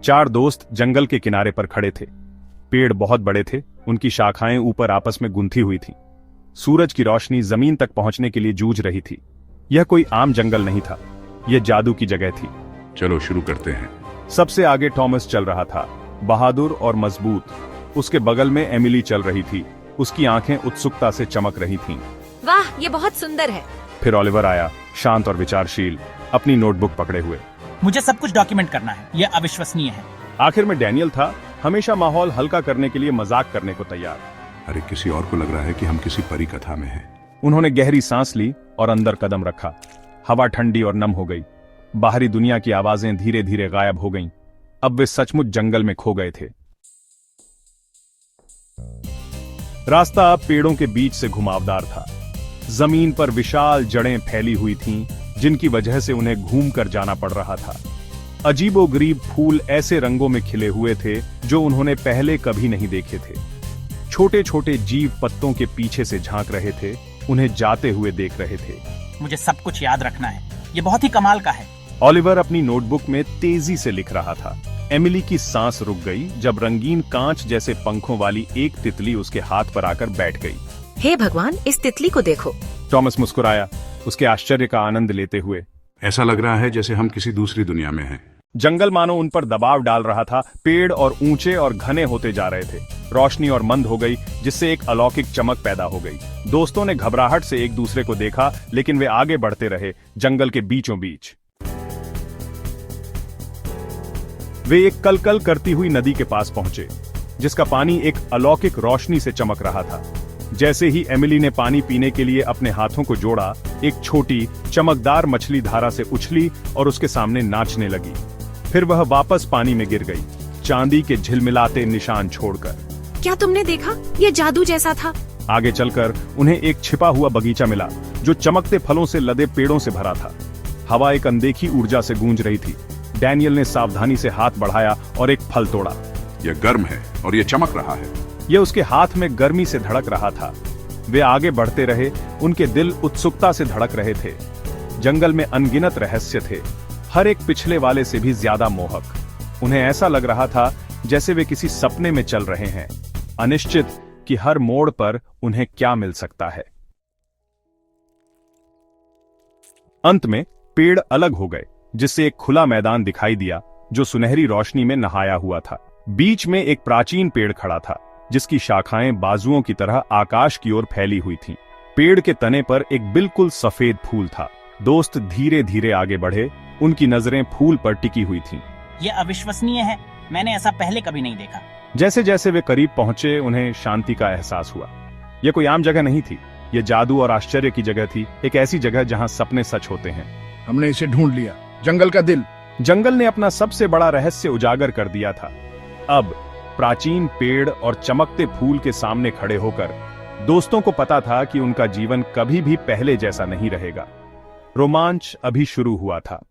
चार दोस्त जंगल के किनारे पर खड़े थे। पेड़ बहुत बड़े थे, उनकी शाखाएं ऊपर आपस में गुंथी हुई थीं। सूरज की रोशनी जमीन तक पहुंचने के लिए जूझ रही थी। यह कोई आम जंगल नहीं था, यह जादू की जगह थी। चलो शुरू करते हैं। सबसे आगे टॉमस चल रहा था, बहादुर और मजबूत। उसके बगल में एमिली चल रही थी, उसकी आंखें उत्सुकता से चमक रही थीं। वाह, ये बहुत सुंदर है। फिर ओलिवर आया, शांत और विचारशील, अपनी नोटबुक पकड़े हुए। मुझे सब कुछ डॉक्यूमेंट करना है, यह अविश्वसनीय है। आखिर में डैनियल था, हमेशा माहौल हल्का करने के लिए मजाक करने को तैयार। अरे किसी और को लग रहा है कि हम किसी परी कथा में हैं। उन्होंने गहरी सांस ली और अंदर कदम रखा। हवा ठंडी और नम हो गई। बाहरी दुनिया की आवाजें धीरे धीरे गायब हो गईं। अब वे सचमुच जंगल में खो गए थे। रास्ता अब पेड़ों के बीच से घुमावदार था। जमीन पर विशाल जड़ें फैली हुई थीं, जिनकी वजह से उन्हें घूमकर जाना पड़ रहा था। अजीबोगरीब फूल ऐसे रंगों में खिले हुए थे जो उन्होंने पहले कभी नहीं देखे थे। छोटे छोटे जीव पत्तों के पीछे से झांक रहे थे, उन्हें जाते हुए देख रहे थे। मुझे सब कुछ याद रखना है, ये बहुत ही कमाल का है। ओलिवर अपनी नोटबुक में तेजी से लिख रहा था। एमिली की सांस रुक गई जब रंगीन कांच जैसे पंखों वाली एक तितली उसके हाथ पर आकर बैठ गई। हे भगवान, इस तितली को देखो। टॉमस मुस्कुराया, उसके आश्चर्य का आनंद लेते हुए। ऐसा लग रहा है जैसे हम किसी दूसरी दुनिया में हैं। जंगल मानो उन पर दबाव डाल रहा था। पेड़ और ऊंचे और घने होते जा रहे थे। रोशनी और मंद हो गई, जिससे एक अलौकिक चमक पैदा हो गई। दोस्तों ने घबराहट से एक दूसरे को देखा, लेकिन वे आगे बढ़ते रहे, जंगल के बीचों बीच। वे एक कलकल करती हुई नदी के पास पहुंचे, जिसका पानी एक अलौकिक रोशनी से चमक रहा था। जैसे ही एमिली ने पानी पीने के लिए अपने हाथों को जोड़ा, एक छोटी चमकदार मछली धारा से उछली और उसके सामने नाचने लगी। फिर वह वापस पानी में गिर गई, चांदी के झिलमिलाते निशान छोड़कर। क्या तुमने देखा? यह जादू जैसा था। आगे चलकर उन्हें एक छिपा हुआ बगीचा मिला, जो चमकते फलों से लदे पेड़ों से भरा था। हवा एक अनदेखी ऊर्जा से गूंज रही थी। डैनियल ने सावधानी से हाथ बढ़ाया और एक फल तोड़ा। यह गर्म है और यह चमक रहा है। यह उसके हाथ में गर्मी से धड़क रहा था। वे आगे बढ़ते रहे, उनके दिल उत्सुकता से धड़क रहे थे। जंगल में अनगिनत रहस्य थे, हर एक पिछले वाले से भी ज्यादा मोहक। उन्हें ऐसा लग रहा था जैसे वे किसी सपने में चल रहे हैं, अनिश्चित कि हर मोड़ पर उन्हें क्या मिल सकता है। अंत में पेड़ अलग हो गए, जिससे एक खुला मैदान दिखाई दिया जो सुनहरी रोशनी में नहाया हुआ था। बीच में एक प्राचीन पेड़ खड़ा था, जिसकी शाखाएं बाजुओं की तरह आकाश की ओर फैली हुई थीं। पेड़ के तने पर एक बिल्कुल सफेद फूल था। दोस्त धीरे धीरे आगे बढ़े, उनकी नजरें फूल पर टिकी हुई थीं। यह अविश्वसनीय है, मैंने ऐसा पहले कभी नहीं देखा। जैसे जैसे वे करीब पहुंचे, उन्हें शांति का एहसास हुआ। यह कोई आम जगह नहीं थी, यह जादू और आश्चर्य की जगह थी, एक ऐसी जगह जहां सपने सच होते हैं। हमने इसे ढूंढ लिया, जंगल का दिल। जंगल ने अपना सबसे बड़ा रहस्य उजागर कर दिया था। अब प्राचीन पेड़ और चमकते फूल के सामने खड़े होकर दोस्तों को पता था कि उनका जीवन कभी भी पहले जैसा नहीं रहेगा। रोमांच अभी शुरू हुआ था।